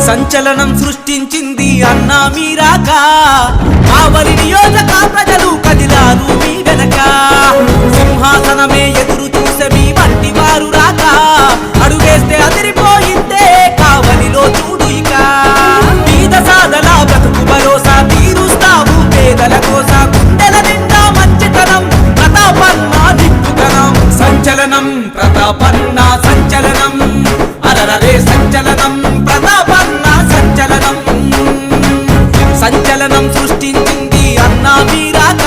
సంచలనం సృష్టించింది అన్నా మీరాక కావలి నియోజక ప్రజలు కదిలారు మీ వెనక సింహాసనమే ఎదురు చూసే మీ వంటి వారు రాక అడుగేస్తే అదిరిపోయిందే కావలిలో చూడు ఇక పేద సాదల బ్రతుకు భరోసా తీరుస్తావు పేదల కోస గుండెల నిండా మంచితనం ప్రతాపన్న దిక్కుతనం సంచలనం ప్రతాపన్న సంచలనం అరరే సంచలనం ప్రతాపన్న సంచలనం సంచలనం సృష్టించింది అన్నా మీరాక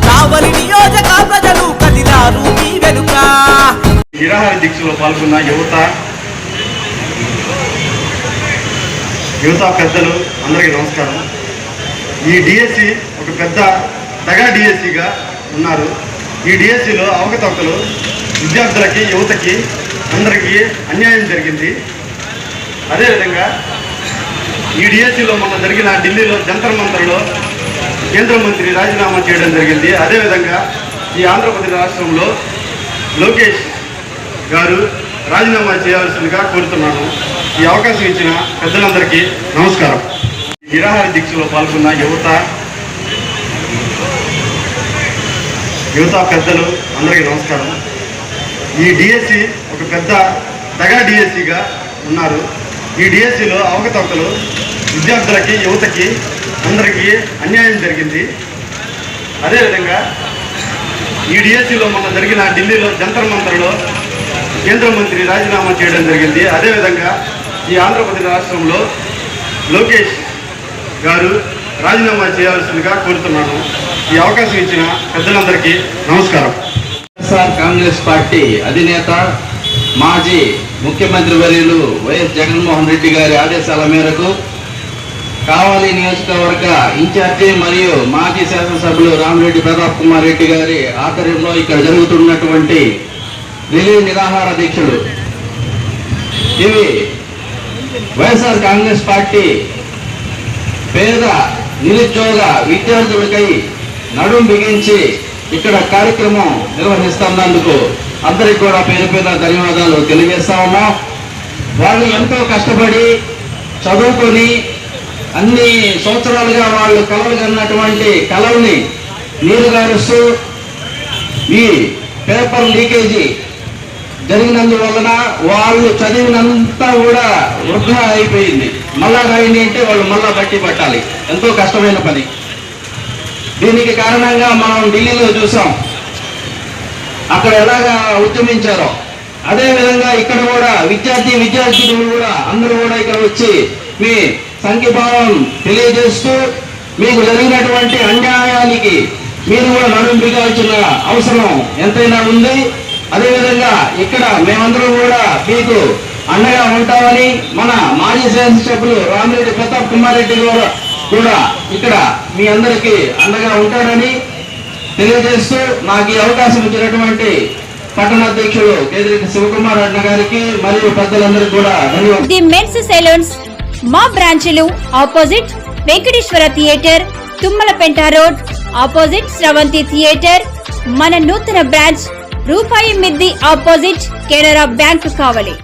కావలి నియోజక ప్రజలు కదిలారు మీ వెనుక నిరాహార దీక్షలో పాల్గొన్న యువత పెద్దలు అందరికీ నమస్కారం. ఈ డిఎస్సి ఒక పెద్ద దగా డిఎస్సిగా ఉన్నారు. ఈ డిఎస్సిలో అవకతవకలు విద్యార్థులకి యువతకి అందరికీ అన్యాయం జరిగింది. అదేవిధంగా ఈ డిఎస్సిలో మొన్న జరిగిన ఢిల్లీలో జంతర్ మంతర్లో కేంద్ర మంత్రి రాజీనామా చేయడం జరిగింది. అదేవిధంగా ఈ ఆంధ్రప్రదేశ్ రాష్ట్రంలో లోకేష్ గారు రాజీనామా చేయాల్సిందిగా కోరుతున్నాను. ఈ అవకాశం ఇచ్చిన పెద్దలందరికీ నమస్కారం. నిరాహార దీక్షలో పాల్గొన్న యువత పెద్దలు అందరికీ నమస్కారం. ఈ డిఎస్సి ఒక పెద్ద దగా డిఎస్సిగా ఉన్నారు. ఈ డిఎస్సిలో అవకతవకలు విద్యార్థులకి యువతకి అందరికీ అన్యాయం జరిగింది. అదేవిధంగా ఈ డిఎస్సిలో మొన్న జరిగిన ఢిల్లీలో జంతర్ మంతర్లో కేంద్ర మంత్రి రాజీనామా చేయడం జరిగింది. అదేవిధంగా ఈ ఆంధ్రప్రదేశ్ రాష్ట్రంలో లోకేష్ గారు రాజీనామా చేయాల్సిందిగా కోరుతున్నాను. ఈ అవకాశం ఇచ్చిన పెద్దలందరికీ నమస్కారం. వైఎస్ఆర్ కాంగ్రెస్ పార్టీ అధినేత మాజీ ముఖ్యమంత్రి వర్యులు వైఎస్ జగన్మోహన్ రెడ్డి గారి ఆదేశాల మేరకు కావలి నియోజకవర్గ ఇన్ఛార్జి మరియు మాజీ శాసనసభ్యులు రామిరెడ్డి ప్రతాప్ కుమార్ రెడ్డి గారి ఆధ్వర్యంలో ఇక్కడ జరుగుతున్నటువంటి రిలే నిరాహార దీక్షలు ఇవి వైఎస్ఆర్ కాంగ్రెస్ పార్టీ పేద నిరుద్యోగ విద్యార్థులకై నడుం బిగించి ఇక్కడ కార్యక్రమం నిర్వహిస్తున్నందుకు అందరికి కూడా పేరు పేద ధన్యవాదాలు తెలియజేస్తా ఉన్నాం. వాళ్ళు ఎంతో కష్టపడి చదువుకొని అన్ని సంవత్సరాలుగా వాళ్ళు కలలు కన్నటువంటి కళల్ని నీరుగారుస్తూ ఈ పేపర్ లీకేజీ జరిగినందువలన వాళ్ళు చదివినంతా కూడా వృధా అయిపోయింది. మళ్ళా రాయండి అంటే వాళ్ళు మళ్ళా బట్టి పట్టాలి. ఎంతో కష్టమైన పని. దీనికి కారణంగా మనం ఢిల్లీలో చూసాం అక్కడ ఎలాగా ఉద్యమించారో. అదేవిధంగా ఇక్కడ కూడా విద్యార్థులు కూడా అందరూ కూడా ఇక్కడ వచ్చి మీ సంఘీభావం తెలియజేస్తూ మీకు జరిగినటువంటి అన్యాయానికి మీరు కూడా నడుం బిగాల్సిన అవసరం ఎంతైనా ఉంది. అదేవిధంగా ఇక్కడ మేమందరం కూడా మీకు అండగా ఉంటామని మన మాజీ శాసనసభ్యులు రామిరెడ్డి ప్రతాప్ కుమార్ రెడ్డి గారు కూడా ఇక్కడ మీ అందరికీ అండగా ఉంటారని తెలియజేస్తూ నాకు ఈ అవకాశం ఇచ్చినటువంటి పట్టణ అధ్యక్షులు కేదిరెడ్డి శివకుమార్ అన్న గారికి మరియు పెద్దలందరికీ కూడా ధన్యవాదాలు. ది మెన్స్ సెలూన్స్ మా బ్రాంచ్లు opposite Venkateswara theatre, Tummalapenta road, opposite Sravanthi theatre. మన నూతన బ్రాంచ్ రూపాయి మిద్ది ఆపోజిట్ కెనరా బ్యాంక్ కావలి.